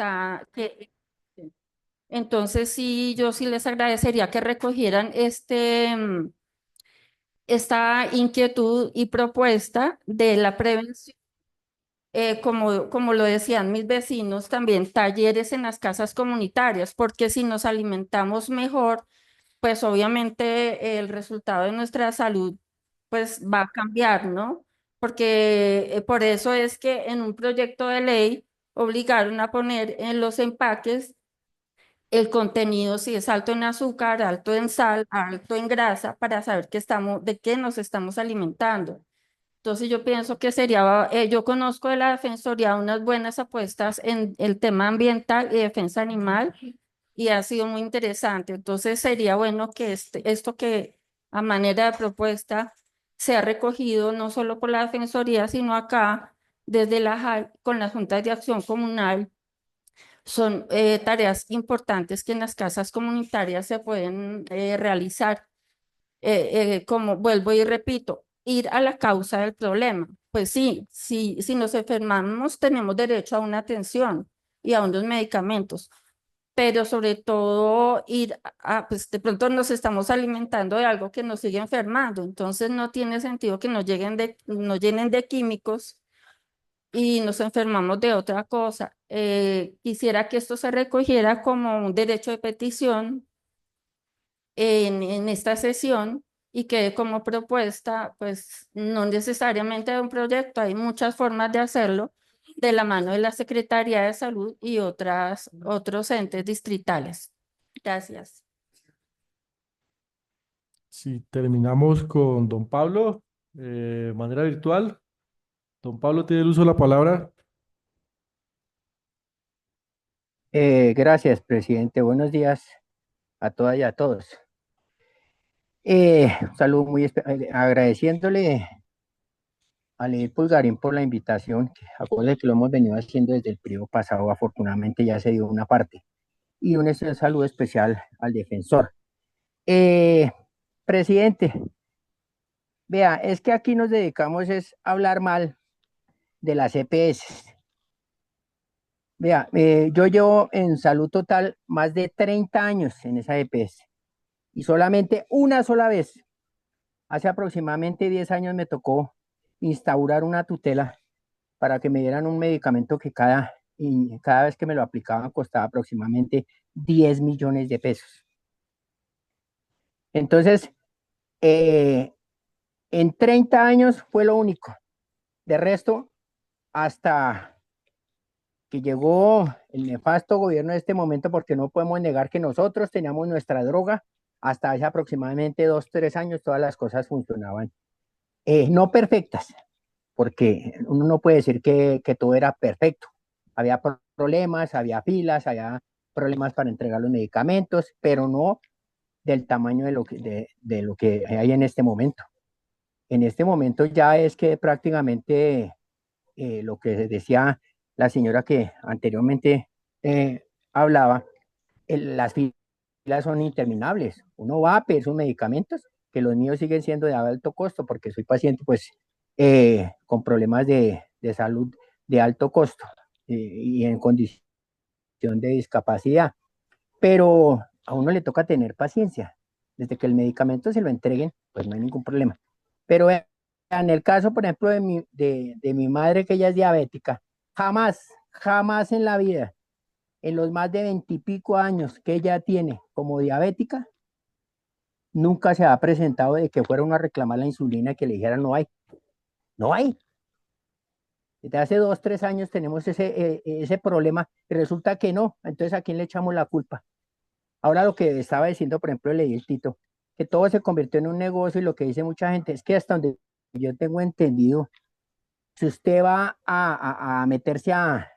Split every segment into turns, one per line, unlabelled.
está, entonces sí, yo sí les agradecería que recogieran esta inquietud y propuesta de la prevención. Como lo decían mis vecinos, también talleres en las casas comunitarias, porque si nos alimentamos mejor, pues obviamente el resultado de nuestra salud pues va a cambiar, ¿no? Porque por eso es que en un proyecto de ley obligaron a poner en los empaques el contenido, si es alto en azúcar, alto en sal, alto en grasa, para saber de qué nos estamos alimentando. Entonces yo pienso que sería, yo conozco de la Defensoría unas buenas apuestas en el tema ambiental y defensa animal y ha sido muy interesante. Entonces sería bueno que esto que a manera de propuesta sea recogido no solo por la Defensoría, sino acá desde con las juntas de acción comunal. Son tareas importantes que en las casas comunitarias se pueden realizar, como vuelvo y repito, ir a la causa del problema. Pues sí, si nos enfermamos, tenemos derecho a una atención y a unos medicamentos, pero sobre todo pues de pronto nos estamos alimentando de algo que nos sigue enfermando, entonces no tiene sentido que nos llenen de químicos y nos enfermamos de otra cosa. Quisiera que esto se recogiera como un derecho de petición en esta sesión y que como propuesta, pues no necesariamente de un proyecto, hay muchas formas de hacerlo de la mano de la Secretaría de Salud y otros entes distritales. Gracias.
Si terminamos con don Pablo, de manera virtual. Don Pablo tiene el uso de la palabra.
Gracias, presidente. Buenos días a todas y a todos. Un saludo agradeciéndole a Ley Pulgarín por la invitación. Acuérdate que lo hemos venido haciendo desde el periodo pasado. Afortunadamente ya se dio una parte. Y un saludo especial al defensor. Eh, Presidente, vea, es que aquí nos dedicamos es a hablar mal de las EPS. Vea, yo llevo en salud total más de 30 años en esa EPS y solamente una sola vez, hace aproximadamente 10 años, me tocó instaurar una tutela para que me dieran un medicamento que y cada vez que me lo aplicaban costaba aproximadamente 10 millones de pesos. Entonces, eh, en 30 años fue lo único. De resto, hasta que llegó el nefasto gobierno de este momento, porque no podemos negar que nosotros teníamos nuestra droga, hasta hace aproximadamente 2, 3 años todas las cosas funcionaban, no perfectas, porque uno no puede decir que todo era perfecto. Había problemas, había filas, había problemas para entregar los medicamentos, pero no del tamaño de lo que hay en este momento. En este momento ya es que prácticamente lo que decía la señora que anteriormente hablaba, las filas son interminables. Uno va a pedir sus medicamentos, que los míos siguen siendo de alto costo porque soy paciente pues con problemas de salud de alto costo y en condición de discapacidad. Pero a uno le toca tener paciencia. Desde que el medicamento se lo entreguen, pues no hay ningún problema. Pero en el caso, por ejemplo, de mi madre, que ella es diabética, jamás, jamás en la vida, en los más de 20 y pico años que ella tiene como diabética, nunca se ha presentado de que fuera uno a reclamar la insulina y que le dijeran no hay, no hay. Desde hace 2, 3 años tenemos ese problema y resulta que no. Entonces, ¿a quién le echamos la culpa? Ahora lo que estaba diciendo, por ejemplo, leí el Tito, que todo se convirtió en un negocio y lo que dice mucha gente es que hasta donde yo tengo entendido, si usted va a meterse a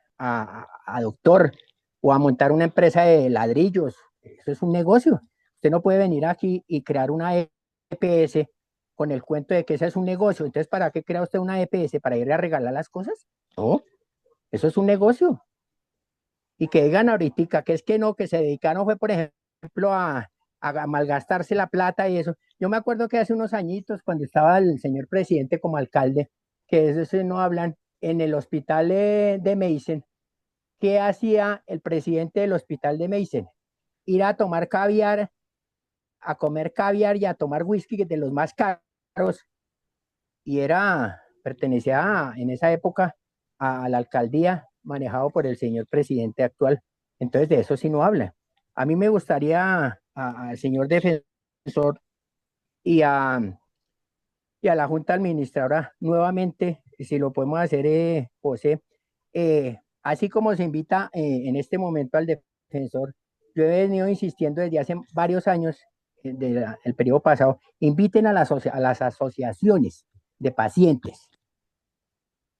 doctor o a montar una empresa de ladrillos, eso es un negocio. Usted no puede venir aquí y crear una EPS con el cuento de que ese es un negocio. Entonces, ¿para qué crea usted una EPS? ¿Para ir a regalar las cosas? No, eso es un negocio. Y que digan ahorita que es que no, que se dedicaron fue, por ejemplo, a malgastarse la plata y eso. Yo me acuerdo que hace unos añitos, cuando estaba el señor presidente como alcalde, que de eso no hablan, en el hospital de Medicine, ¿qué hacía el presidente del hospital de Meissen? Ir a tomar caviar, a comer caviar y a tomar whisky de los más caros, y pertenecía en esa época a la alcaldía manejado por el señor presidente actual. Entonces de eso sí no habla. A mí me gustaría al señor defensor y a la Junta Administradora nuevamente, si lo podemos hacer, José, así como se invita en este momento al defensor, yo he venido insistiendo desde hace varios años, del periodo pasado, inviten a las asociaciones de pacientes,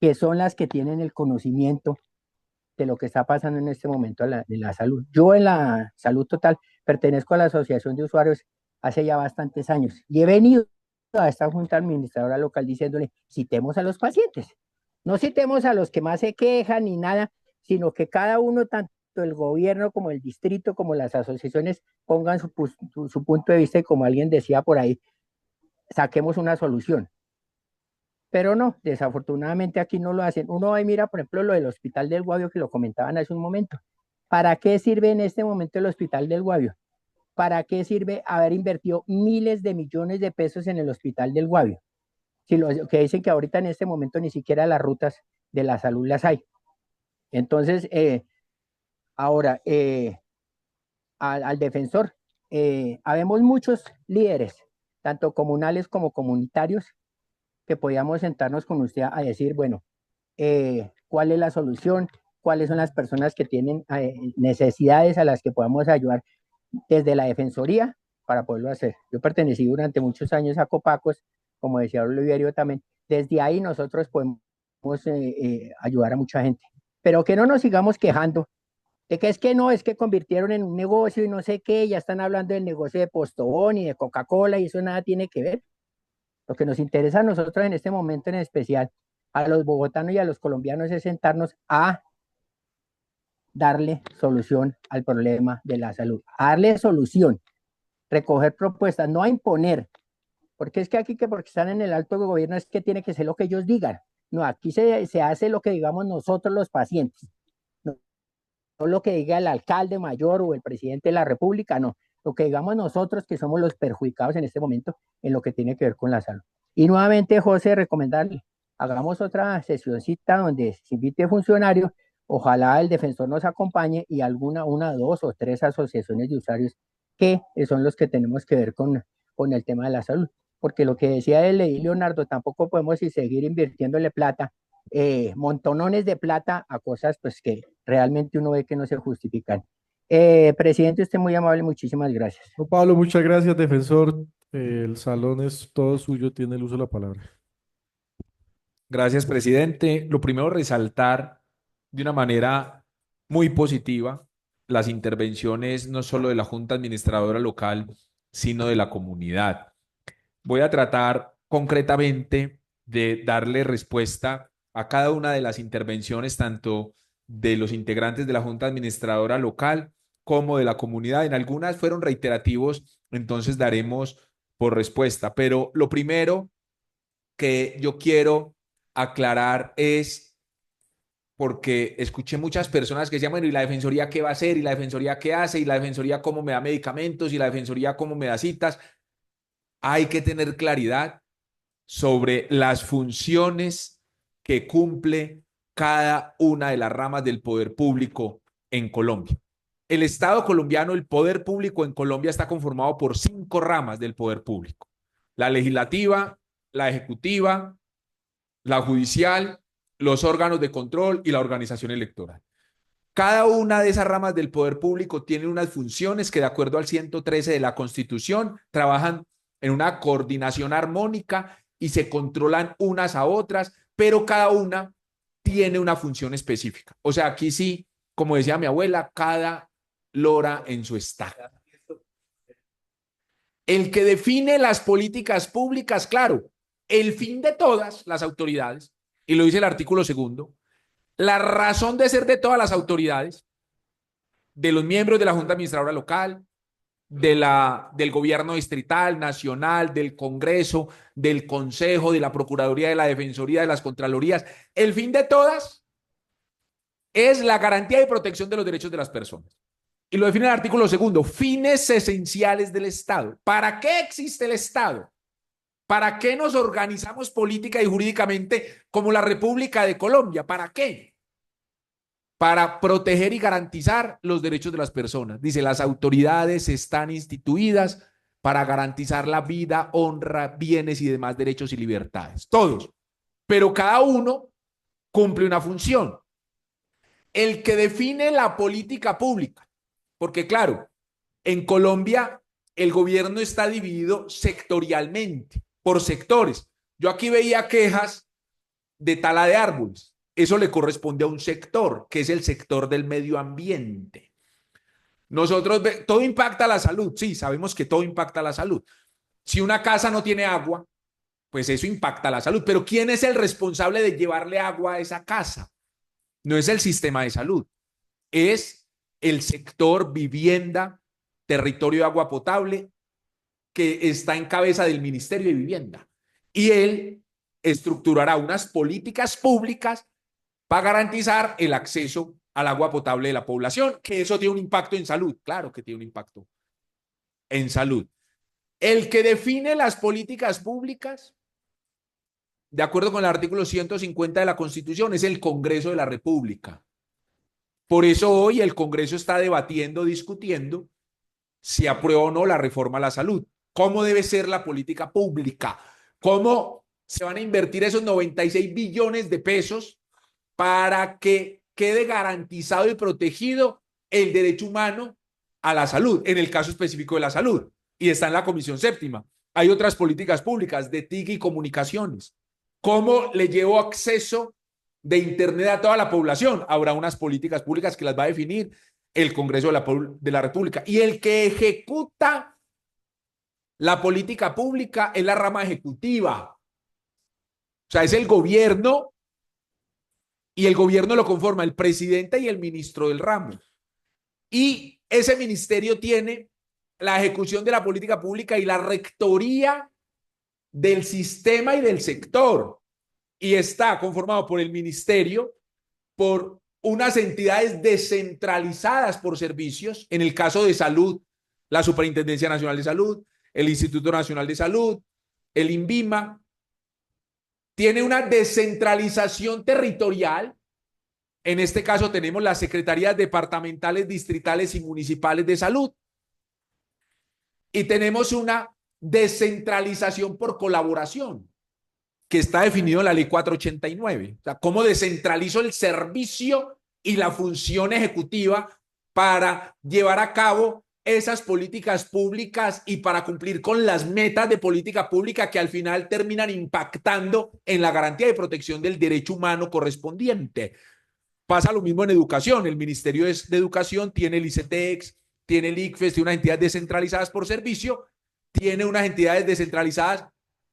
que son las que tienen el conocimiento de lo que está pasando en este momento en la salud. Yo en la salud total pertenezco a la Asociación de Usuarios hace ya bastantes años y he venido a esta junta administradora local diciéndole, citemos a los pacientes, no citemos a los que más se quejan ni nada, sino que cada uno, tanto el gobierno como el distrito, como las asociaciones, pongan su punto de vista y como alguien decía por ahí, saquemos una solución. Pero no, desafortunadamente aquí no lo hacen. Uno va y mira, por ejemplo, lo del Hospital del Guavio que lo comentaban hace un momento. ¿Para qué sirve en este momento el Hospital del Guavio? ¿Para qué sirve haber invertido miles de millones de pesos en el Hospital del Guavio? Si lo que dicen que ahorita en este momento ni siquiera las rutas de la salud las hay. Entonces, ahora, al defensor, habemos muchos líderes, tanto comunales como comunitarios, que podíamos sentarnos con usted a decir, bueno, cuál es la solución, cuáles son las personas que tienen necesidades a las que podamos ayudar desde la Defensoría para poderlo hacer. Yo pertenecí durante muchos años a Copacos, como decía Oliverio también, desde ahí nosotros podemos ayudar a mucha gente, pero que no nos sigamos quejando de que es que no, es que convirtieron en un negocio y no sé qué, ya están hablando del negocio de Postobón y de Coca-Cola y eso nada tiene que ver. Lo que nos interesa a nosotros en este momento en especial, a los bogotanos y a los colombianos, es sentarnos a darle solución al problema de la salud, a darle solución, recoger propuestas, no a imponer, porque es que aquí que porque están en el alto gobierno es que tiene que ser lo que ellos digan. No, aquí se hace lo que digamos nosotros los pacientes, no, no lo que diga el alcalde mayor o el presidente de la república, no, lo que digamos nosotros que somos los perjudicados en este momento en lo que tiene que ver con la salud. Y nuevamente, José, recomendarle, hagamos otra sesioncita donde se invite funcionarios, ojalá el defensor nos acompañe y una, dos o tres asociaciones de usuarios que son los que tenemos que ver con el tema de la salud. Porque lo que decía el Leonardo, tampoco podemos seguir invirtiéndole plata, montonones de plata a cosas pues que realmente uno ve que no se justifican. Presidente, usted muy amable, muchísimas gracias.
Don Pablo, muchas gracias, defensor. El salón es todo suyo, tiene el uso de la palabra.
Gracias, presidente. Lo primero, resaltar de una manera muy positiva las intervenciones no solo de la Junta Administradora Local, sino de la comunidad. Voy a tratar concretamente de darle respuesta a cada una de las intervenciones, tanto de los integrantes de la Junta Administradora Local como de la comunidad. En algunas fueron reiterativos, entonces daremos por respuesta. Pero lo primero que yo quiero aclarar es, porque escuché muchas personas que decían, bueno, ¿y la defensoría qué va a hacer? ¿Y la defensoría qué hace? ¿Y la defensoría cómo me da medicamentos? ¿Y la defensoría cómo me da citas? Hay que tener claridad sobre las funciones que cumple cada una de las ramas del poder público en Colombia. El Estado colombiano, el poder público en Colombia está conformado por 5 ramas del poder público: la legislativa, la ejecutiva, la judicial, los órganos de control y la organización electoral. Cada una de esas ramas del poder público tiene unas funciones que, de acuerdo al 113 de la Constitución, trabajan en una coordinación armónica y se controlan unas a otras, pero cada una tiene una función específica. O sea, aquí sí, como decía mi abuela, cada lora en su estado. El que define las políticas públicas, claro, el fin de todas las autoridades, y lo dice el artículo 2, la razón de ser de todas las autoridades, de los miembros de la Junta Administradora Local, del gobierno distrital, nacional, del Congreso, del Consejo, de la Procuraduría, de la Defensoría, de las Contralorías, el fin de todas es la garantía y protección de los derechos de las personas. Y lo define el artículo 2, fines esenciales del Estado. ¿Para qué existe el Estado? ¿Para qué nos organizamos política y jurídicamente como la República de Colombia? ¿Para qué? Para proteger y garantizar los derechos de las personas. Dice, las autoridades están instituidas para garantizar la vida, honra, bienes y demás derechos y libertades. Todos. Pero cada uno cumple una función. El que define la política pública, porque claro, en Colombia el gobierno está dividido sectorialmente, por sectores. Yo aquí veía quejas de tala de árboles. Eso le corresponde a un sector, que es el sector del medio ambiente. Nosotros, todo impacta a la salud. Sí, sabemos que todo impacta a la salud. Si una casa no tiene agua, pues eso impacta a la salud. Pero ¿quién es el responsable de llevarle agua a esa casa? No es el sistema de salud, es el sector vivienda, territorio de agua potable, que está en cabeza del Ministerio de Vivienda. Y él estructurará unas políticas públicas para garantizar el acceso al agua potable de la población, que eso tiene un impacto en salud. Claro que tiene un impacto en salud. El que define las políticas públicas, de acuerdo con el artículo 150 de la Constitución, es el Congreso de la República. Por eso hoy el Congreso está debatiendo, discutiendo si aprueba o no la reforma a la salud. ¿Cómo debe ser la política pública? ¿Cómo se van a invertir esos 96 billones de pesos para que quede garantizado y protegido el derecho humano a la salud, en el caso específico de la salud? Y está en la Comisión Séptima. Hay otras políticas públicas de TIC y comunicaciones. ¿Cómo le llevo acceso de Internet a toda la población? Habrá unas políticas públicas que las va a definir el Congreso de la República. Y el que ejecuta la política pública es la rama ejecutiva. O sea, es el gobierno, y el gobierno lo conforma el presidente y el ministro del ramo. Y ese ministerio tiene la ejecución de la política pública y la rectoría del sistema y del sector. Y está conformado por el ministerio, por unas entidades descentralizadas por servicios. En el caso de salud, la Superintendencia Nacional de Salud, el Instituto Nacional de Salud, el INVIMA. Tiene una descentralización territorial. En este caso tenemos las secretarías departamentales, distritales y municipales de salud. Y tenemos una descentralización por colaboración, que está definido en la ley 489. O sea, cómo descentralizo el servicio y la función ejecutiva para llevar a cabo esas políticas públicas y para cumplir con las metas de política pública que al final terminan impactando en la garantía de protección del derecho humano correspondiente. Pasa lo mismo en educación. El Ministerio de Educación tiene el ICETEX, tiene el ICFES, tiene unas entidades descentralizadas por servicio, tiene unas entidades descentralizadas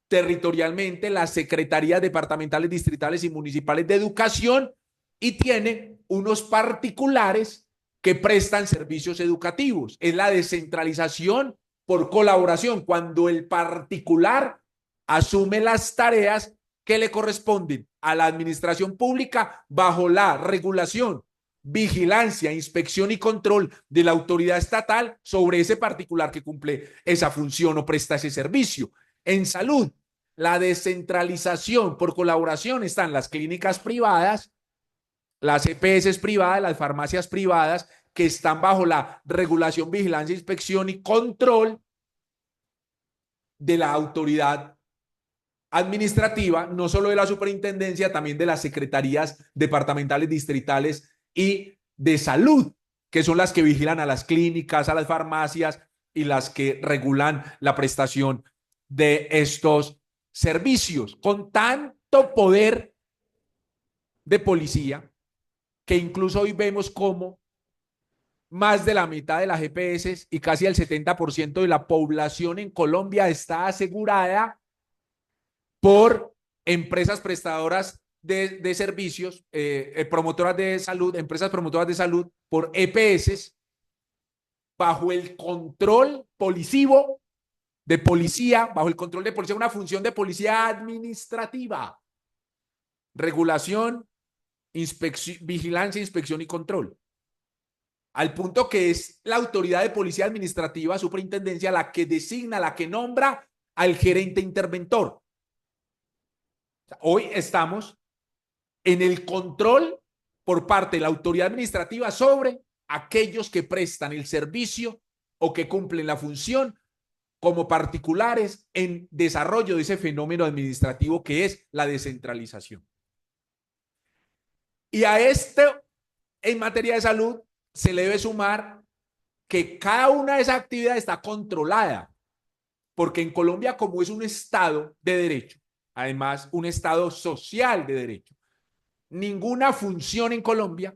territorialmente, las secretarías departamentales, distritales y municipales de educación, y tiene unos particulares que prestan servicios educativos. Es la descentralización por colaboración, cuando el particular asume las tareas que le corresponden a la administración pública bajo la regulación, vigilancia, inspección y control de la autoridad estatal sobre ese particular que cumple esa función o presta ese servicio. En salud, la descentralización por colaboración están las clínicas privadas, las EPS privadas, las farmacias privadas, que están bajo la regulación, vigilancia, inspección y control de la autoridad administrativa, no solo de la superintendencia, también de las secretarías departamentales, distritales y de salud, que son las que vigilan a las clínicas, a las farmacias y las que regulan la prestación de estos servicios, con tanto poder de policía que incluso hoy vemos cómo más de la mitad de las EPS y casi el 70% de la población en Colombia está asegurada por empresas prestadoras de servicios, promotoras de salud, empresas promotoras de salud, por EPS, bajo el control policivo de policía, bajo el control de policía, una función de policía administrativa, regulación, vigilancia, inspección y control. Al punto que es la autoridad de policía administrativa, superintendencia, la que designa, la que nombra al gerente interventor. O sea, hoy estamos en el control por parte de la autoridad administrativa sobre aquellos que prestan el servicio o que cumplen la función como particulares en desarrollo de ese fenómeno administrativo que es la descentralización. Y a esto, en materia de salud, se le debe sumar que cada una de esas actividades está controlada, porque en Colombia, como es un Estado de derecho, además un Estado social de derecho, ninguna función en Colombia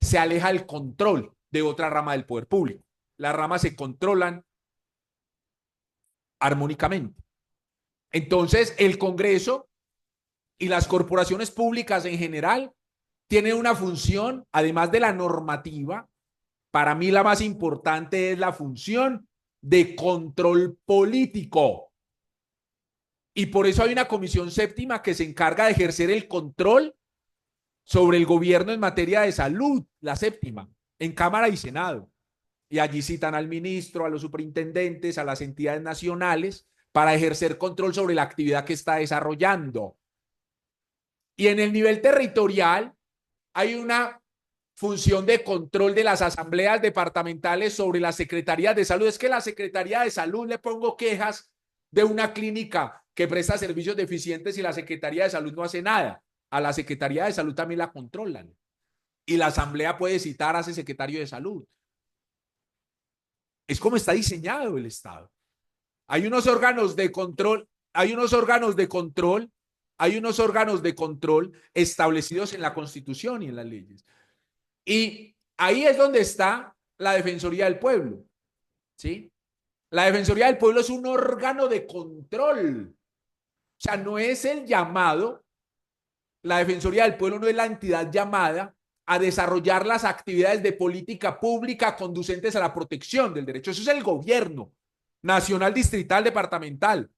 se aleja del control de otra rama del poder público. Las ramas se controlan armónicamente. Entonces, el Congreso y las corporaciones públicas en general tienen una función, además de la normativa. Para mí la más importante es la función de control político. Y por eso hay una comisión séptima que se encarga de ejercer el control sobre el gobierno en materia de salud, la séptima, en Cámara y Senado. Y allí citan al ministro, a los superintendentes, a las entidades nacionales para ejercer control sobre la actividad que está desarrollando. Y en el nivel territorial hay una función de control de las asambleas departamentales sobre las secretarías de salud. Es que la Secretaría de Salud le pongo quejas de una clínica que presta servicios deficientes y la Secretaría de Salud no hace nada. A la Secretaría de Salud también la controlan. Y la asamblea puede citar a ese secretario de salud. Es como está diseñado el Estado. Hay unos órganos de control, hay unos órganos de control establecidos en la Constitución y en las leyes. Y ahí es donde está la Defensoría del Pueblo, ¿sí? La Defensoría del Pueblo es un órgano de control. O sea, no es el llamado, la Defensoría del Pueblo no es la entidad llamada a desarrollar las actividades de política pública conducentes a la protección del derecho. Eso es el gobierno nacional, distrital, departamental.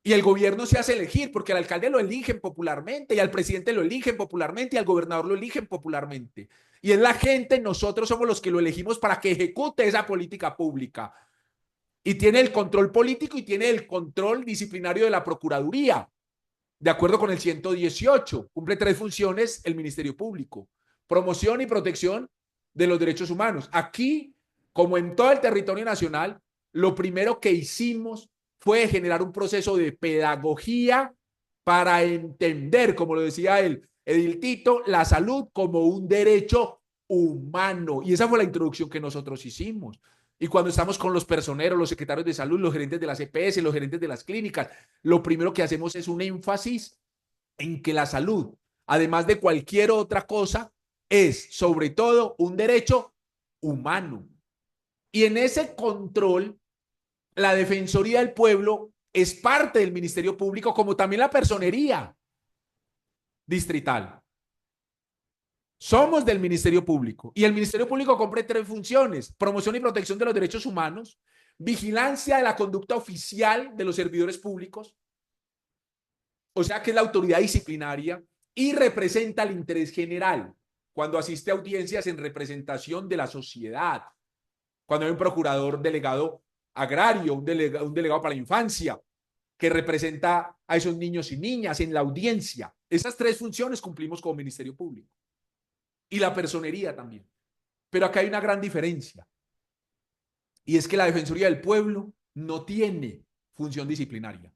Y el gobierno se hace elegir porque al alcalde lo eligen popularmente y al presidente lo eligen popularmente y al gobernador lo eligen popularmente. Y es la gente, nosotros somos los que lo elegimos para que ejecute esa política pública. Y tiene el control político y tiene el control disciplinario de la Procuraduría. De acuerdo con el 118, cumple 3 funciones el Ministerio Público: promoción y protección de los derechos humanos. Aquí, como en todo el territorio nacional, lo primero que hicimos fue generar un proceso de pedagogía para entender, como lo decía el edil Tito, la salud como un derecho humano. Y esa fue la introducción que nosotros hicimos. Y cuando estamos con los personeros, los secretarios de salud, los gerentes de las EPS, los gerentes de las clínicas, lo primero que hacemos es un énfasis en que la salud, además de cualquier otra cosa, es sobre todo un derecho humano. Y en ese control, la Defensoría del Pueblo es parte del Ministerio Público, como también la personería distrital. Somos del Ministerio Público y el Ministerio Público cumple 3 funciones: promoción y protección de los derechos humanos, vigilancia de la conducta oficial de los servidores públicos, o sea que es la autoridad disciplinaria, y representa el interés general cuando asiste a audiencias en representación de la sociedad, cuando hay un procurador delegado agrario, un delegado para la infancia, que representa a esos niños y niñas en la audiencia. Esas 3 funciones cumplimos como Ministerio Público. Y la personería también. Pero acá hay una gran diferencia. Y es que la Defensoría del Pueblo no tiene función disciplinaria.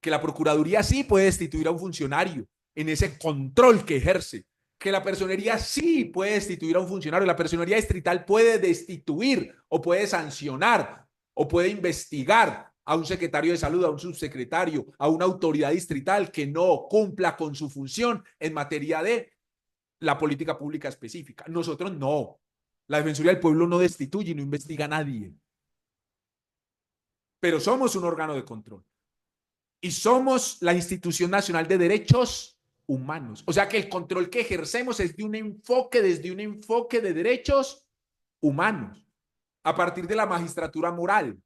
Que la Procuraduría sí puede destituir a un funcionario en ese control que ejerce. Que la personería sí puede destituir a un funcionario. La personería distrital puede destituir o puede sancionar o puede investigar a un secretario de salud, a un subsecretario, a una autoridad distrital que no cumpla con su función en materia de la política pública específica. Nosotros no. La Defensoría del Pueblo no destituye y no investiga a nadie. Pero somos un órgano de control. Y somos la Institución Nacional de Derechos Humanos. O sea que el control que ejercemos es desde un enfoque de derechos humanos, a partir de la magistratura moral.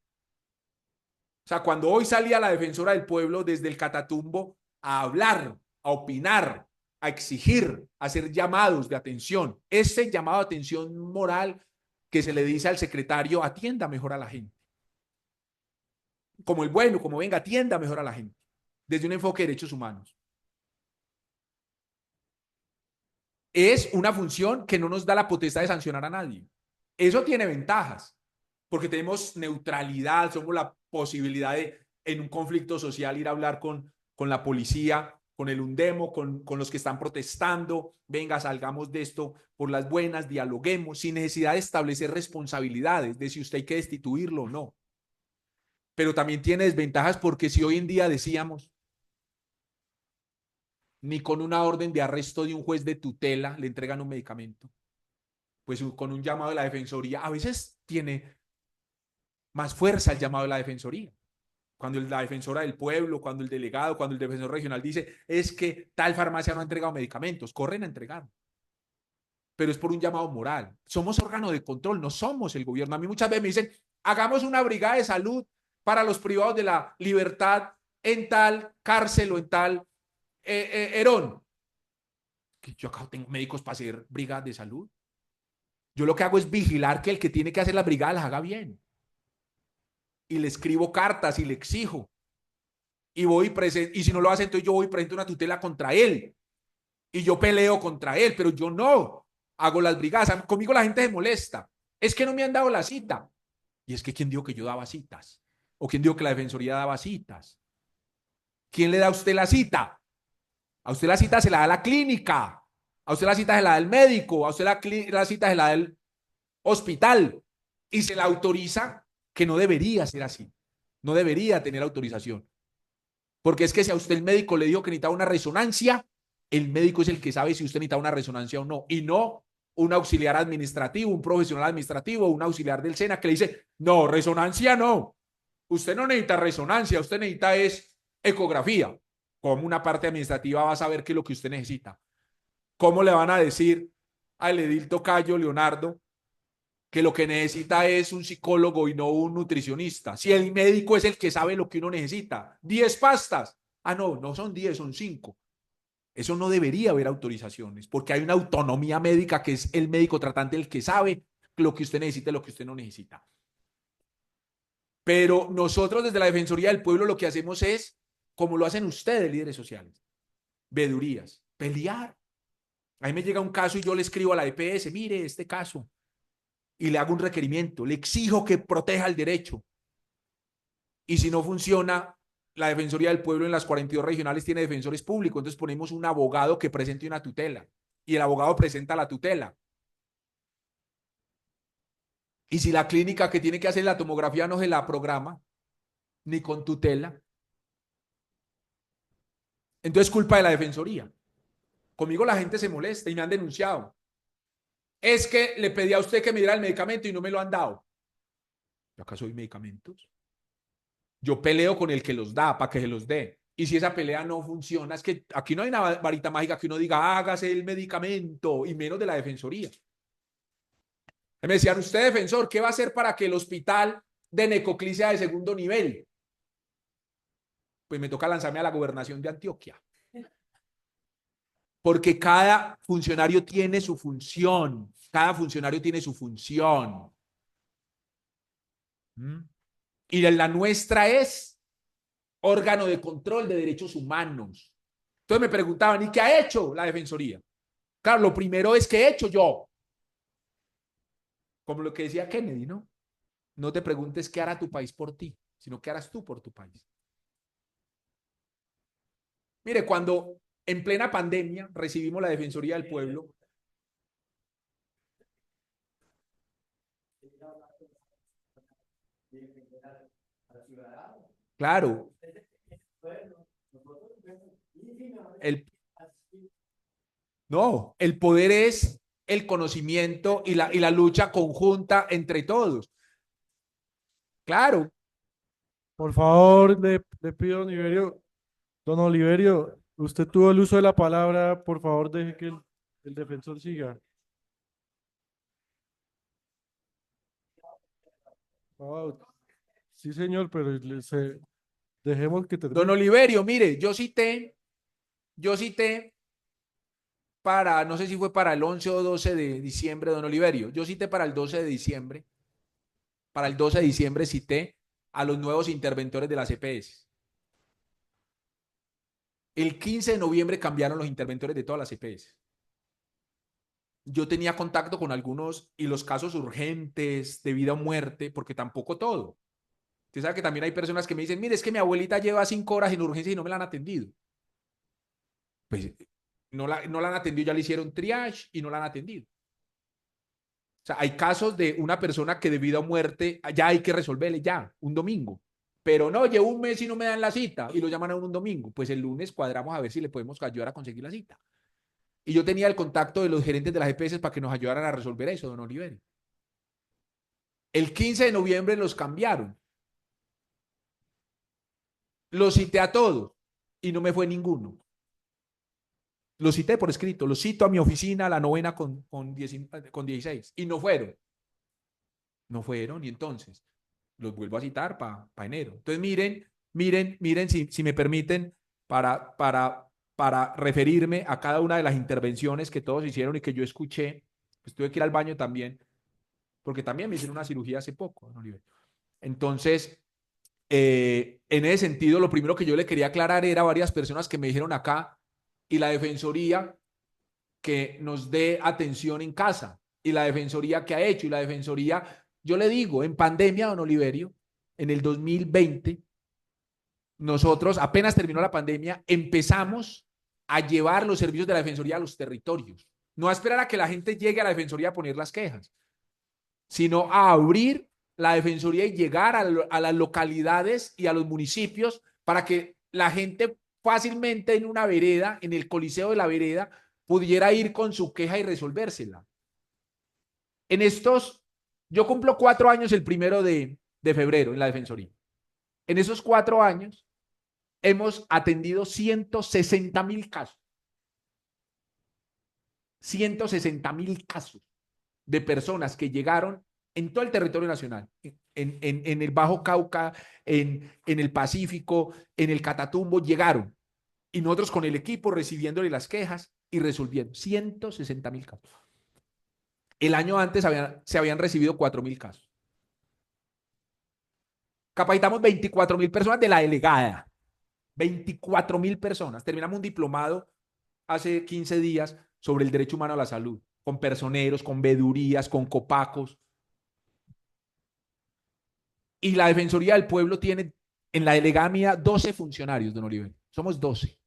O sea, cuando hoy salía la Defensora del Pueblo desde el Catatumbo a hablar, a opinar, a exigir, a hacer llamados de atención. Ese llamado de atención moral que se le dice al secretario, atienda mejor a la gente. Como el bueno, como venga, atienda mejor a la gente. Desde un enfoque de derechos humanos. Es una función que no nos da la potestad de sancionar a nadie. Eso tiene ventajas, porque tenemos neutralidad, somos la posibilidad de, en un conflicto social, ir a hablar con la policía, con el UNDEMO, con los que están protestando. Venga, salgamos de esto por las buenas, dialoguemos, sin necesidad de establecer responsabilidades de si usted hay que destituirlo o no. Pero también tiene desventajas porque si hoy en día decíamos, ni con una orden de arresto de un juez de tutela le entregan un medicamento, pues con un llamado de la defensoría, a veces tiene más fuerza el llamado de la defensoría. Cuando la defensora del pueblo, cuando el delegado, cuando el defensor regional dice, es que tal farmacia no ha entregado medicamentos, corren a entregar. Pero es por un llamado moral. Somos órgano de control, no somos el gobierno. A mí muchas veces me dicen, hagamos una brigada de salud para los privados de la libertad en tal cárcel o en tal Herón. Que yo acá tengo médicos para hacer brigadas de salud. Yo lo que hago es vigilar que el que tiene que hacer las brigadas las haga bien. Y le escribo cartas y le exijo. Y voy presente, y si no lo hace, entonces yo voy presente una tutela contra él. Y yo peleo contra él, pero yo no hago las brigadas. Conmigo la gente se molesta. Es que no me han dado la cita. Y es que ¿quién dijo que yo daba citas? ¿O quién dijo que la defensoría daba citas? ¿Quién le da a usted la cita? A usted la cita se la da la clínica. A usted la cita se la da el médico. A usted la cita se la da el hospital. Y se la autoriza, que no debería ser así. No debería tener autorización. Porque es que si a usted el médico le dijo que necesitaba una resonancia, el médico es el que sabe si usted necesita una resonancia o no. Y no un auxiliar administrativo, un profesional administrativo, un auxiliar del SENA que le dice, no, resonancia no. Usted no necesita resonancia, usted necesita es ecografía. ¿Cómo una parte administrativa va a saber qué es lo que usted necesita? ¿Cómo le van a decir al edil tocayo Leonardo que lo que necesita es un psicólogo y no un nutricionista? Si el médico es el que sabe lo que uno necesita. 10 pastas. Ah, no, no son 10, son 5. Eso no debería haber autorizaciones, porque hay una autonomía médica que es el médico tratante el que sabe lo que usted necesita y lo que usted no necesita. Pero nosotros desde la Defensoría del Pueblo lo que hacemos es, como lo hacen ustedes, líderes sociales, vedurías, pelear. A mí me llega un caso y yo le escribo a la EPS, mire este caso, y le hago un requerimiento, le exijo que proteja el derecho. Y si no funciona, la Defensoría del Pueblo en las 42 regionales tiene defensores públicos, entonces ponemos un abogado que presente una tutela y el abogado presenta la tutela. Y si la clínica que tiene que hacer la tomografía no se la programa, ni con tutela, entonces es culpa de la Defensoría. Conmigo la gente se molesta y me han denunciado. Es que le pedí a usted que me diera el medicamento y no me lo han dado. ¿Yo acaso doy medicamentos? Yo peleo con el que los da para que se los dé. Y si esa pelea no funciona, es que aquí no hay una varita mágica que uno diga, hágase el medicamento, y menos de la Defensoría. Me decían, usted defensor, ¿qué va a hacer para que el hospital de Necoclí sea de segundo nivel? Pues me toca lanzarme a la gobernación de Antioquia. Porque cada funcionario tiene su función. Cada funcionario tiene su función. Y la nuestra es órgano de control de derechos humanos. Entonces me preguntaban, ¿y qué ha hecho la Defensoría? Claro, lo primero es ¿qué he hecho yo? Como lo que decía Kennedy, ¿no? No te preguntes qué hará tu país por ti, sino qué harás tú por tu país. Mire, cuando en plena pandemia recibimos la Defensoría del Pueblo, claro, no, el poder es el conocimiento y la lucha conjunta entre todos. Claro.
Por favor, le pido, don Oliverio, usted tuvo el uso de la palabra, por favor, deje que el defensor siga. Ah, sí, señor, pero dejemos que
Don
termine.
Oliverio, mire, yo cité para, no sé si fue para el 11 o 12 de diciembre, don Oliverio. Yo cité para el 12 de diciembre. Para el 12 de diciembre cité a los nuevos interventores de las EPS. El 15 de noviembre cambiaron los interventores de todas las EPS. Yo tenía contacto con algunos y los casos urgentes de vida o muerte, porque tampoco todo. Usted sabe que también hay personas que me dicen, mire, es que mi abuelita lleva 5 horas en urgencia y no me la han atendido. Pues no la han atendido, ya le hicieron triage y no la han atendido. O sea, hay casos de una persona que de vida o muerte ya hay que resolverle ya, un domingo. Pero no, llevo un mes y no me dan la cita y lo llaman a un domingo. Pues el lunes cuadramos a ver si le podemos ayudar a conseguir la cita. Y yo tenía el contacto de los gerentes de las EPS para que nos ayudaran a resolver eso, don Oliverio. El 15 de noviembre los cambiaron. Los cité a todos y no me fue ninguno. Los cité por escrito, los cito a mi oficina, a la novena con 16 y no fueron. No fueron y entonces los vuelvo a citar para enero. Entonces miren si me permiten para referirme a cada una de las intervenciones que todos hicieron y que yo escuché. Pues tuve que ir al baño también, porque también me hicieron una cirugía hace poco, don Oliver. Entonces, en ese sentido, lo primero que yo le quería aclarar era varias personas que me dijeron acá y la defensoría que nos dé atención en casa y la defensoría que ha hecho y la defensoría, yo le digo, en pandemia, don Oliverio, en el 2020, nosotros apenas terminó la pandemia, empezamos a llevar los servicios de la defensoría a los territorios, no a esperar a que la gente llegue a la defensoría a poner las quejas, sino a abrir la defensoría y llegar a las localidades y a los municipios para que la gente fácilmente en una vereda, en el coliseo de la vereda, pudiera ir con su queja y resolvérsela. En estos, yo cumplo 4 años el 1 de febrero en la defensoría. En esos 4 años hemos atendido 160,000 casos. 160,000 casos de personas que llegaron en todo el territorio nacional, en el Bajo Cauca, en el Pacífico, en el Catatumbo, llegaron. Y nosotros con el equipo recibiéndole las quejas y resolviendo 160,000 casos. El año antes se habían recibido 4,000 casos. Capacitamos 24,000 personas de la delegada. 24,000 personas. Terminamos un diplomado hace 15 días sobre el derecho humano a la salud, con personeros, con vedurías, con copacos. Y la Defensoría del Pueblo tiene en la delegada mía 12 funcionarios, don Oliver. Somos 12.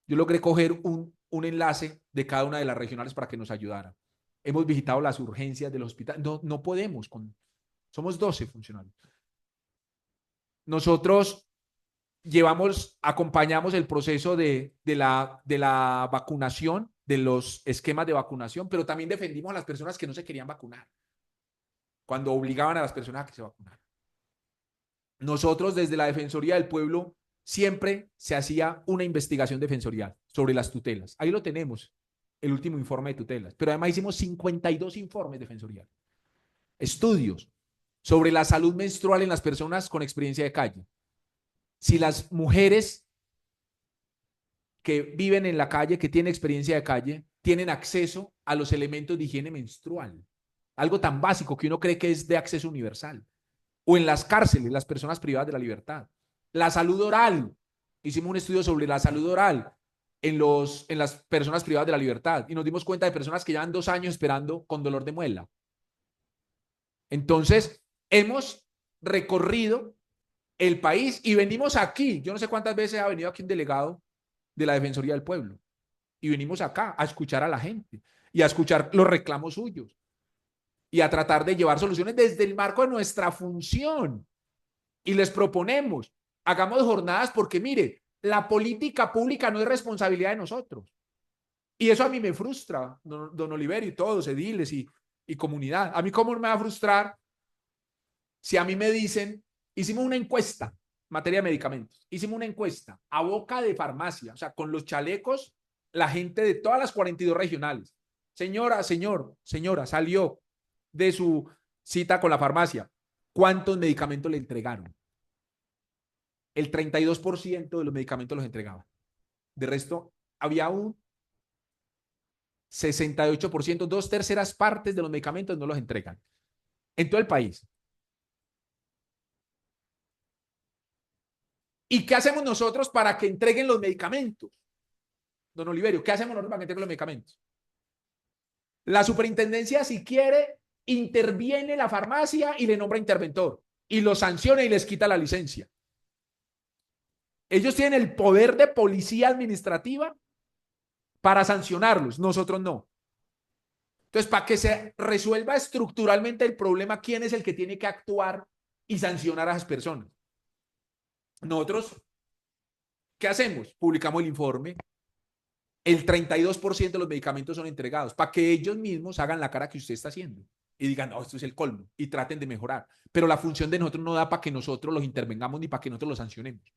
Yo logré coger un enlace de cada una de las regionales para que nos ayudaran. Hemos visitado las urgencias del hospital. No podemos. Somos 12 funcionarios. Nosotros acompañamos el proceso de la vacunación, de los esquemas de vacunación, pero también defendimos a las personas que no se querían vacunar, cuando obligaban a las personas a que se vacunaran. Nosotros desde la Defensoría del Pueblo siempre se hacía una investigación defensorial sobre las tutelas. Ahí lo tenemos, el último informe de tutelas, pero además hicimos 52 informes defensoriales, estudios sobre la salud menstrual en las personas con experiencia de calle. Si las mujeres que viven en la calle, que tienen experiencia de calle, tienen acceso a los elementos de higiene menstrual, algo tan básico que uno cree que es de acceso universal. O en las cárceles, las personas privadas de la libertad. La salud oral. Hicimos un estudio sobre la salud oral en las personas privadas de la libertad y nos dimos cuenta de personas que llevan 2 años esperando con dolor de muela. Entonces, hemos recorrido el país y venimos aquí. Yo no sé cuántas veces ha venido aquí un delegado de la Defensoría del Pueblo y venimos acá a escuchar a la gente y a escuchar los reclamos suyos y a tratar de llevar soluciones desde el marco de nuestra función. Y les proponemos, hagamos jornadas porque mire, la política pública no es responsabilidad de nosotros. Y eso a mí me frustra, don Oliverio y todos, ediles y comunidad. A mí cómo me va a frustrar si a mí me dicen, hicimos una encuesta en materia de medicamentos, hicimos una encuesta a boca de farmacia, o sea, con los chalecos, la gente de todas las 42 regionales. Señora, señora, salió de su cita con la farmacia. ¿Cuántos medicamentos le entregaron? El 32% de los medicamentos los entregaban. De resto, había 68%, 2/3 de los medicamentos no los entregan en todo el país. ¿Y qué hacemos nosotros para que entreguen los medicamentos? Don Oliverio, ¿qué hacemos nosotros para que entreguen los medicamentos? La superintendencia, si quiere, interviene la farmacia y le nombra interventor y lo sanciona y les quita la licencia. Ellos tienen el poder de policía administrativa para sancionarlos, nosotros no. Entonces, para que se resuelva estructuralmente el problema, ¿quién es el que tiene que actuar y sancionar a esas personas? Nosotros, ¿qué hacemos? Publicamos el informe. El 32% de los medicamentos son entregados para que ellos mismos hagan la cara que usted está haciendo y digan, no, esto es el colmo y traten de mejorar. Pero la función de nosotros no da para que nosotros los intervengamos ni para que nosotros los sancionemos.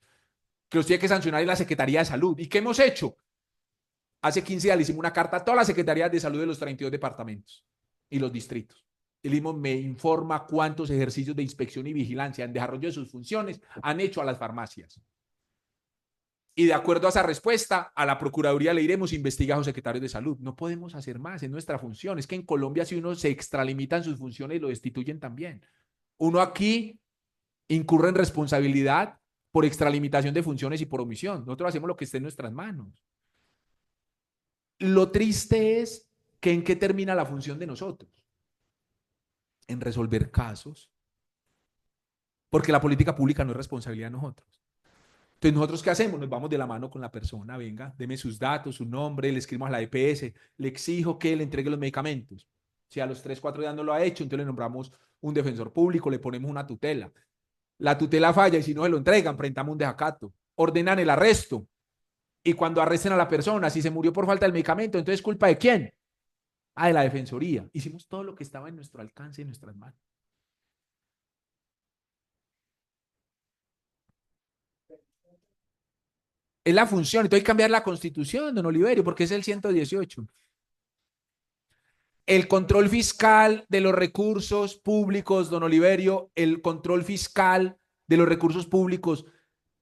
Que los tiene que sancionar es la Secretaría de Salud. ¿Y qué hemos hecho? Hace 15 días le hicimos una carta a todas las secretarías de salud de los 32 departamentos y los distritos. El mismo me informa cuántos ejercicios de inspección y vigilancia en desarrollo de sus funciones han hecho a las farmacias. Y de acuerdo a esa respuesta, a la Procuraduría le iremos a investigar a los secretarios de salud. No podemos hacer más, es nuestra función. Es que en Colombia, si uno se extralimita en sus funciones, lo destituyen también. Uno aquí incurre en responsabilidad por extralimitación de funciones y por omisión. Nosotros hacemos lo que esté en nuestras manos. Lo triste es que ¿en qué termina la función de nosotros? En resolver casos. Porque la política pública no es responsabilidad de nosotros. Entonces, ¿nosotros qué hacemos? Nos vamos de la mano con la persona. Venga, deme sus datos, su nombre, le escribimos a la EPS, le exijo que le entregue los medicamentos. Si a los 3, 4 días no lo ha hecho, entonces le nombramos un defensor público, le ponemos una tutela. La tutela falla y si no se lo entregan, presentamos un desacato. Ordenan el arresto. Y cuando arresten a la persona, si se murió por falta del medicamento, entonces ¿culpa de quién? Ah, de la Defensoría. Hicimos todo lo que estaba en nuestro alcance y en nuestras manos. Es la función. Entonces hay que cambiar la Constitución, don Oliverio, porque es el 118. El control fiscal de los recursos públicos, don Oliverio, el control fiscal de los recursos públicos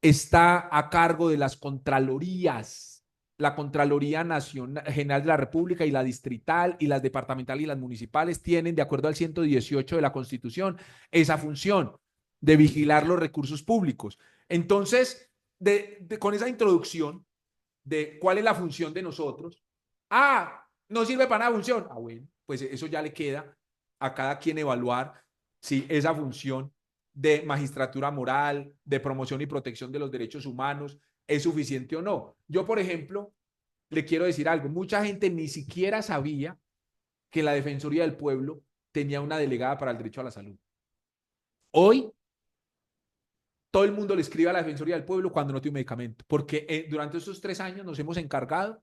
está a cargo de las contralorías. La Contraloría Nacional, General de la República y la distrital y las departamentales y las municipales tienen, de acuerdo al 118 de la Constitución, esa función de vigilar los recursos públicos. Entonces, con esa introducción de cuál es la función de nosotros, no sirve para nada función. Bueno, pues eso ya le queda a cada quien evaluar si esa función de magistratura moral, de promoción y protección de los derechos humanos es suficiente o no. Yo, por ejemplo, le quiero decir algo. Mucha gente ni siquiera sabía que la Defensoría del Pueblo tenía una delegada para el derecho a la salud. Hoy, todo el mundo le escribe a la Defensoría del Pueblo cuando no tiene un medicamento, porque durante estos 3 años nos hemos encargado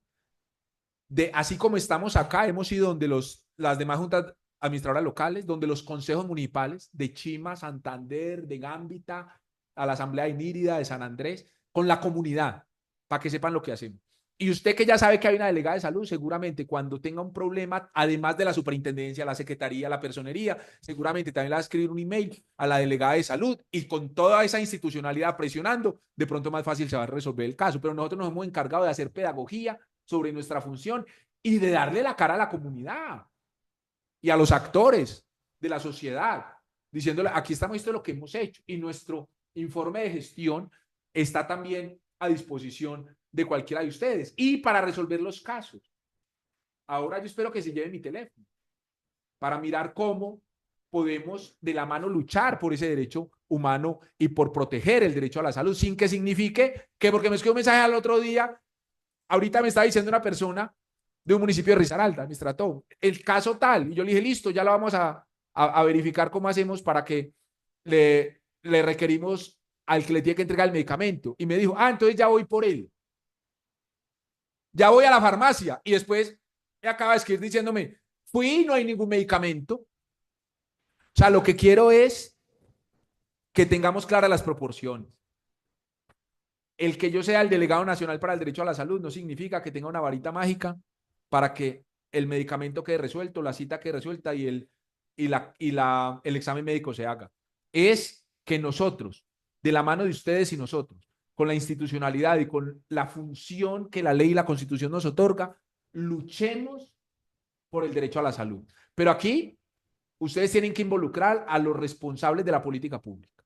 de, así como estamos acá, hemos ido donde las demás juntas administradoras locales, donde los consejos municipales de Chima, Santander, de Gambita, a la Asamblea de Nírida, de San Andrés, con la comunidad, para que sepan lo que hacemos. Y usted que ya sabe que hay una delegada de salud, seguramente cuando tenga un problema, además de la superintendencia, la secretaría, la personería, seguramente también le va a escribir un email a la delegada de salud y con toda esa institucionalidad presionando, de pronto más fácil se va a resolver el caso. Pero nosotros nos hemos encargado de hacer pedagogía sobre nuestra función y de darle la cara a la comunidad y a los actores de la sociedad, diciéndole, aquí estamos, esto es lo que hemos hecho y nuestro informe de gestión está también a disposición de cualquiera de ustedes y para resolver los casos. Ahora yo espero que se lleven mi teléfono para mirar cómo podemos de la mano luchar por ese derecho humano y por proteger el derecho a la salud, sin que signifique que porque me escribió un mensaje al otro día, ahorita me está diciendo una persona de un municipio de Risaralda, me trató el caso tal, y yo le dije, listo, ya lo vamos a verificar cómo hacemos para que le requerimos al que le tiene que entregar el medicamento. Y me dijo, entonces ya voy por él. Ya voy a la farmacia. Y después me acaba de escribir diciéndome, fui y no hay ningún medicamento. O sea, lo que quiero es que tengamos claras las proporciones. El que yo sea el delegado nacional para el derecho a la salud no significa que tenga una varita mágica para que el medicamento quede resuelto, la cita quede resuelta y el examen médico se haga. Es que nosotros, de la mano de ustedes y nosotros, con la institucionalidad y con la función que la ley y la Constitución nos otorga, luchemos por el derecho a la salud. Pero aquí ustedes tienen que involucrar a los responsables de la política pública,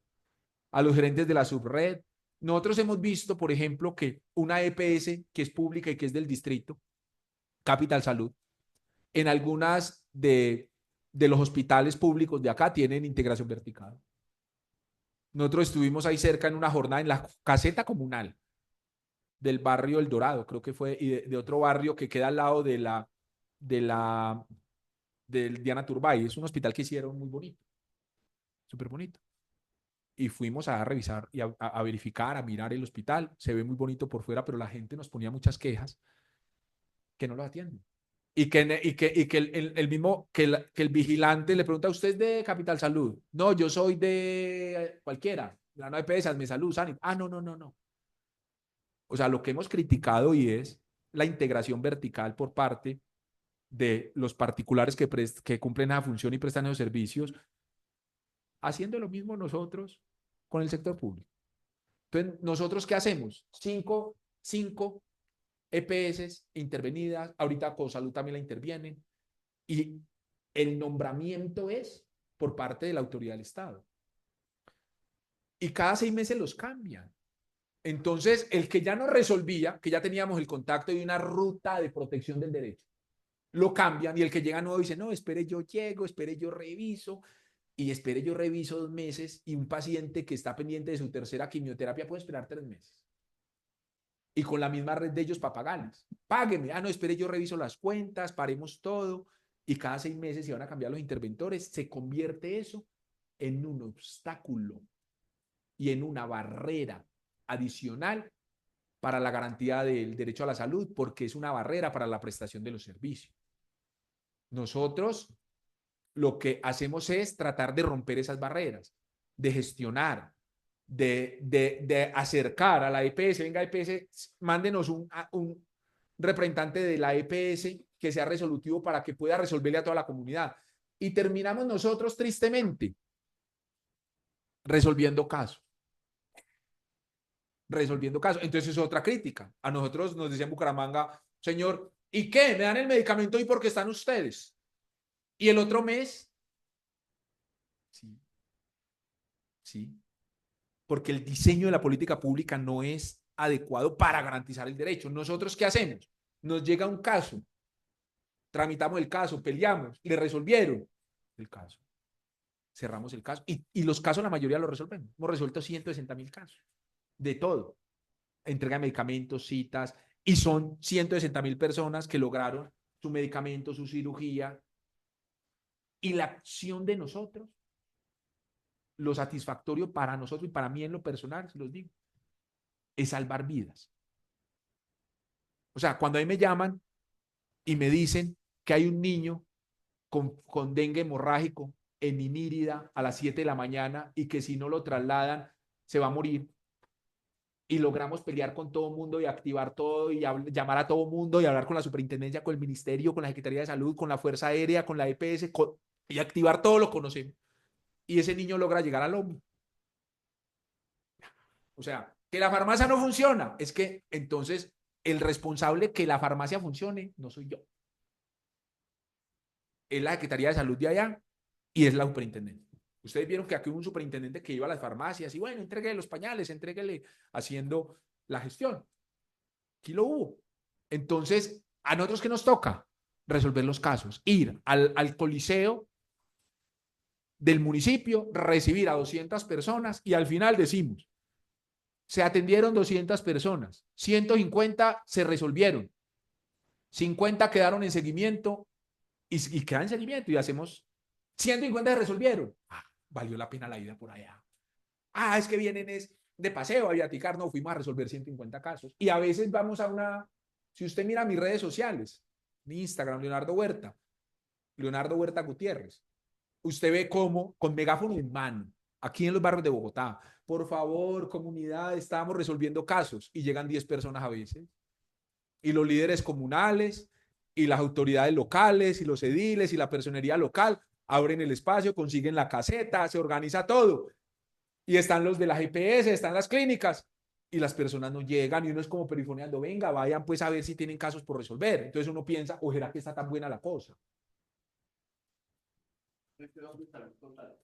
a los gerentes de la subred. Nosotros hemos visto, por ejemplo, que una EPS que es pública y que es del distrito, Capital Salud, en algunas de los hospitales públicos de acá tienen integración vertical. Nosotros estuvimos ahí cerca en una jornada en la caseta comunal del barrio El Dorado, creo que fue, y de otro barrio que queda al lado del Diana Turbay. Es un hospital que hicieron muy bonito, súper bonito. Y fuimos a revisar y a verificar, a mirar el hospital. Se ve muy bonito por fuera, pero la gente nos ponía muchas quejas que no los atienden. Y que el mismo, que el vigilante le pregunta: ¿usted es de Capital Salud? No, yo soy de cualquiera. La no EPS, me salud, Sanit. Ah, no, no, no, no. O sea, lo que hemos criticado y es la integración vertical por parte de los particulares que cumplen esa función y prestan esos servicios, haciendo lo mismo nosotros con el sector público. Entonces, ¿nosotros qué hacemos? Cinco EPS intervenidas, ahorita Cosalud también la intervienen, y el nombramiento es por parte de la autoridad del Estado. Y cada 6 meses los cambian. Entonces, el que ya no resolvía, que ya teníamos el contacto y una ruta de protección del derecho, lo cambian, y el que llega nuevo dice: no, espere, yo llego, espere, yo reviso, y espere, yo reviso 2 meses, y un paciente que está pendiente de su tercera quimioterapia puede esperar 3 meses. Y con la misma red de ellos para pagarles. Págueme. Ah, no, espere, yo reviso las cuentas, paremos todo, y cada 6 meses se van a cambiar los interventores. Se convierte eso en un obstáculo y en una barrera adicional para la garantía del derecho a la salud, porque es una barrera para la prestación de los servicios. Nosotros lo que hacemos es tratar de romper esas barreras, de gestionar, de acercar a la EPS. Venga, EPS, mándenos un representante de la EPS que sea resolutivo para que pueda resolverle a toda la comunidad. Y terminamos nosotros, tristemente, resolviendo casos. Entonces es otra crítica. A nosotros nos decía en Bucaramanga: señor, ¿y qué? ¿Me dan el medicamento hoy porque están ustedes? Y el otro mes, sí, sí, porque el diseño de la política pública no es adecuado para garantizar el derecho. ¿Nosotros qué hacemos? Nos llega un caso, tramitamos el caso, peleamos, le resolvieron el caso, cerramos el caso, y los casos la mayoría los resolvemos. Hemos resuelto 160.000 casos, de todo, entrega de medicamentos, citas, y son 160.000 personas que lograron su medicamento, su cirugía, y la acción de nosotros, lo satisfactorio para nosotros y para mí en lo personal, se los digo, es salvar vidas. O sea, cuando a mí me llaman y me dicen que hay un niño con dengue hemorrágico en Inírida a las 7 de la mañana y que si no lo trasladan se va a morir, y logramos pelear con todo el mundo y activar todo y llamar a todo el mundo y hablar con la superintendencia, con el ministerio, con la Secretaría de Salud, con la Fuerza Aérea, con la EPS, y activar todo, lo conocemos. Y ese niño logra llegar al hombro. O sea, que la farmacia no funciona, es que entonces el responsable que la farmacia funcione no soy yo. Es la Secretaría de Salud de allá y es la superintendencia. Ustedes vieron que aquí hubo un superintendente que iba a las farmacias y bueno, entréguele los pañales, entréguele, haciendo la gestión. Aquí lo hubo. Entonces, ¿a nosotros qué nos toca? Resolver los casos. Ir al coliseo del municipio, recibir a 200 personas y al final decimos: se atendieron 200 personas, 150 se resolvieron, 50 quedaron en seguimiento y quedan en seguimiento, y hacemos 150 se resolvieron. Ah, valió la pena la ida por allá. Ah, es que vienen de paseo a viaticar. No, fuimos a resolver 150 casos. Y a veces vamos a si usted mira mis redes sociales, mi Instagram, Leonardo Huerta Gutiérrez, usted ve cómo con megáfono en mano, aquí en los barrios de Bogotá: por favor, comunidad, estamos resolviendo casos, y llegan 10 personas a veces, y los líderes comunales y las autoridades locales y los ediles y la personería local abren el espacio, consiguen la caseta, se organiza todo, y están los de la GPS, están las clínicas, y las personas no llegan, y uno es como perifoneando: venga, vayan pues a ver si tienen casos por resolver. Entonces uno piensa: ¿o será que está tan buena la cosa?
¿Este dónde está el total?